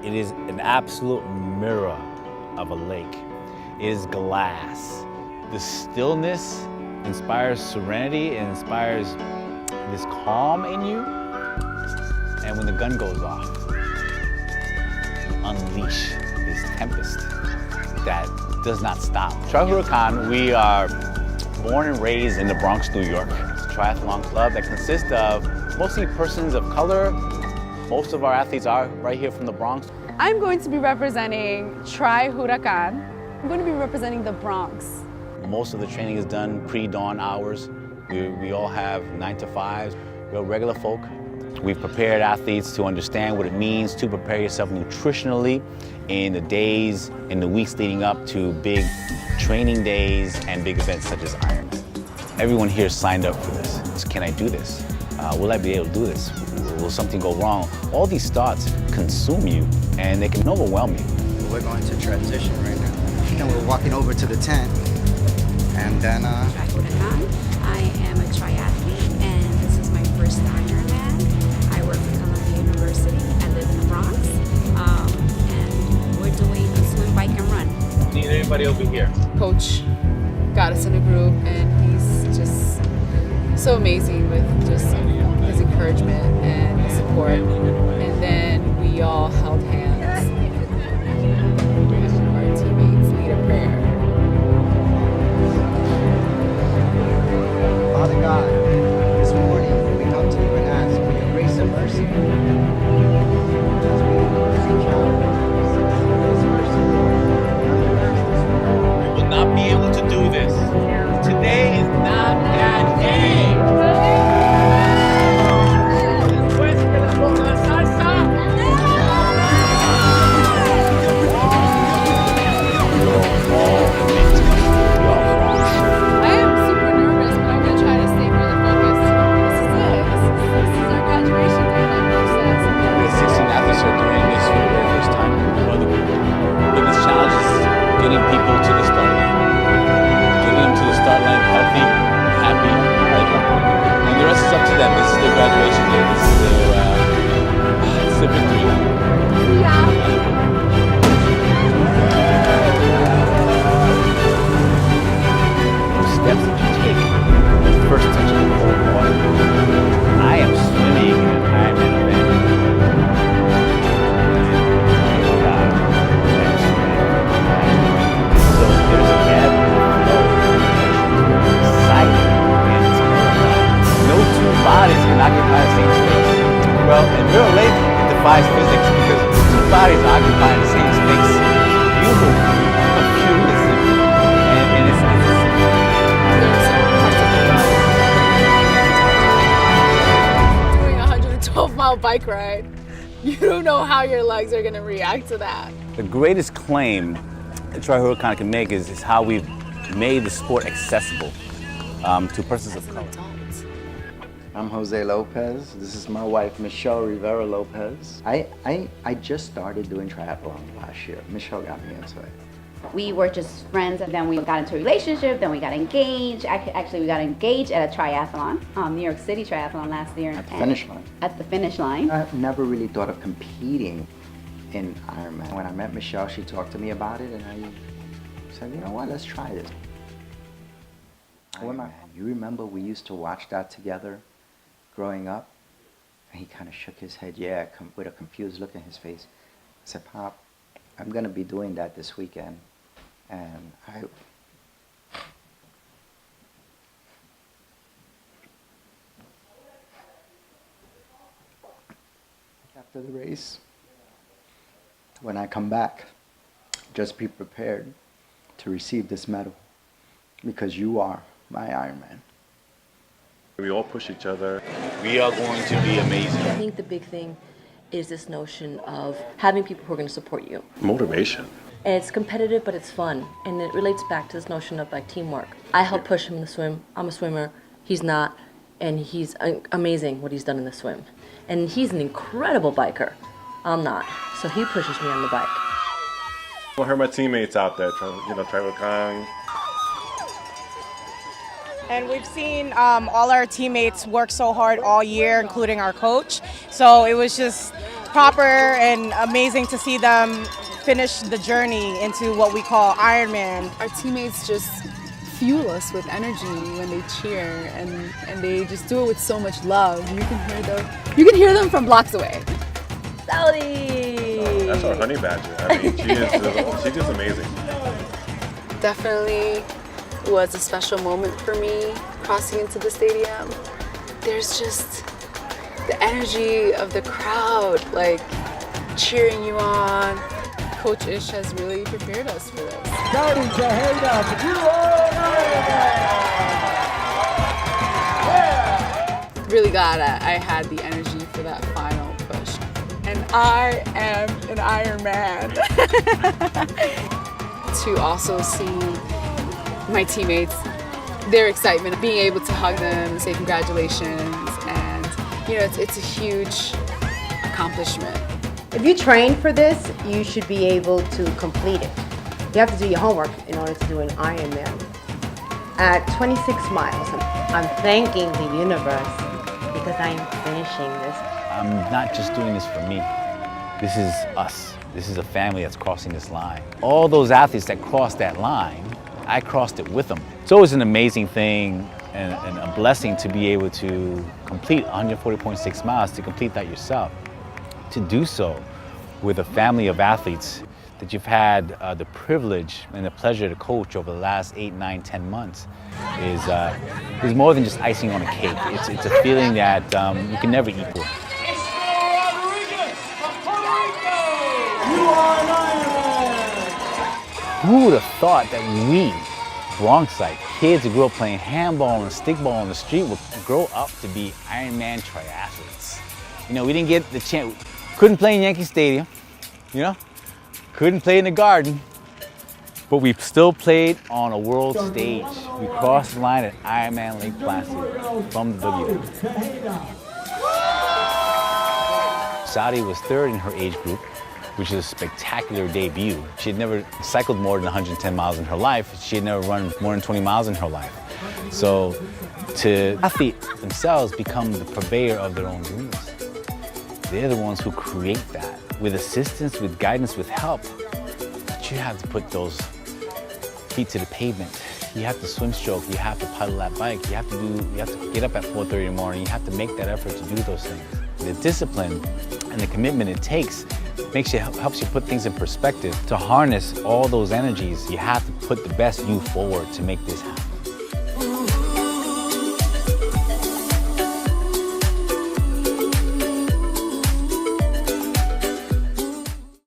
It is an absolute mirror of a lake. It is glass. The stillness inspires serenity, it inspires this calm in you. And when the gun goes off, you unleash this tempest that does not stop. TriHuracan, we are born and raised in the Bronx, New York. It's a triathlon club that consists of mostly persons of color. Most of our athletes are right here from the Bronx. I'm going to be representing TriHuracan. I'm going to be representing the Bronx. Most of the training is done pre-dawn hours. We all have 9 to 5s. We're regular folk. We've prepared athletes to understand what it means to prepare yourself nutritionally in the days, in the weeks leading up to big training days and big events such as Ironman. Everyone here signed up for this. Can I do this? Will I be able to do this? Will something go wrong? All these thoughts consume you and they can overwhelm you. We're going to transition right now. And we're walking over to the tent. And then TriHuracan. I am a triathlete and this is my first Ironman. I work for Columbia University. I live in the Bronx. And we're doing a swim, bike, and run. Need anybody over here? Coach got us in a group and he's just so amazing with just his encouragement and support. And then we all held hands. Our teammates lead a prayer. Father God, this morning we come to you and ask for your grace and mercy. As we reach out, grace and mercy, Lord. We will not be able to do this. Today is not that day. Getting people to the start line, getting them to the start line healthy, happy, right? And the rest is up to them. This is their graduation day. This is their victory lap. The steps that you take, the first touch of the cold water. I am swimming in an Ironman event. Bodies can occupy the same space. Well, in Mirror Lake, it defies physics because two bodies are occupying the same space. You move furiously, and it's doing a 112-mile bike ride. You don't know how your legs are going to react to that. the greatest claim that TriHuracan can make is how we've made the sport accessible to persons of color. I'm Jose Lopez. This is my wife, Michelle Rivera Lopez. I just started doing triathlon last year. Michelle got me into it. We were just friends, and then we got into a relationship, then we got engaged. Actually, we got engaged at a triathlon, New York City triathlon last year. At the finish line. At the finish line. I never really thought of competing in Ironman. When I met Michelle, she talked to me about it, and I said, you know what, let's try this. Ironman. You remember we used to watch that together growing up? And he kind of shook his head, yeah, with a confused look in his face. I said, Pop, I'm going to be doing that this weekend. And after the race, when I come back, just be prepared to receive this medal because you are my Ironman. We all push each other. We are going to be amazing. I think the big thing is this notion of having people who are going to support you. Motivation. And it's competitive, but it's fun. And it relates back to this notion of like teamwork. I help push him in the swim. I'm a swimmer. He's not. And he's amazing what he's done in the swim. And he's an incredible biker. I'm not. So he pushes me on the bike. I heard my teammates out there, TriHuracan. And we've seen all our teammates work so hard all year, including our coach. So it was just proper and amazing to see them finish the journey into what we call Ironman. Our teammates just fuel us with energy when they cheer, and they just do it with so much love. You can hear them from blocks away. Saudi! That's our honey badger. I mean, she's just amazing. Definitely was a special moment for me crossing into the stadium. There's just the energy of the crowd, like cheering you on. Coach Ish has really prepared us for this. Really glad I had the energy for that final push. And I am an Ironman. To also see my teammates, their excitement, being able to hug them and say congratulations, and it's a huge accomplishment. If you train for this, you should be able to complete it. You have to do your homework in order to do an Ironman. At 26 miles, I'm thanking the universe because I'm finishing this. I'm not just doing this for me. This is us. This is a family that's crossing this line. All those athletes that crossed that line, I crossed it with them. It's always an amazing thing and a blessing to be able to complete 140.6 miles, to complete that yourself. To do so with a family of athletes that you've had the privilege and the pleasure to coach over the last 8, 9, 10 months is more than just icing on a cake. It's a feeling that you can never equal. Who would have thought that we, Bronxite kids who grew up playing handball and stickball on the street, would grow up to be Ironman triathletes? We didn't get the chance. Couldn't play in Yankee Stadium, couldn't play in the Garden, but we still played on a world stage. We crossed the line at Ironman Lake Placid from the W. Saudi was third in her age group, which is a spectacular debut. She had never cycled more than 110 miles in her life. She had never run more than 20 miles in her life. So to athletes themselves become the purveyor of their own dreams. They're the ones who create that with assistance, with guidance, with help. But you have to put those feet to the pavement. You have to swim stroke, you have to pedal that bike, you have to get up at 4:30 in the morning, you have to make that effort to do those things. The discipline and the commitment it takes helps you put things in perspective. To harness all those energies, you have to put the best you forward to make this happen.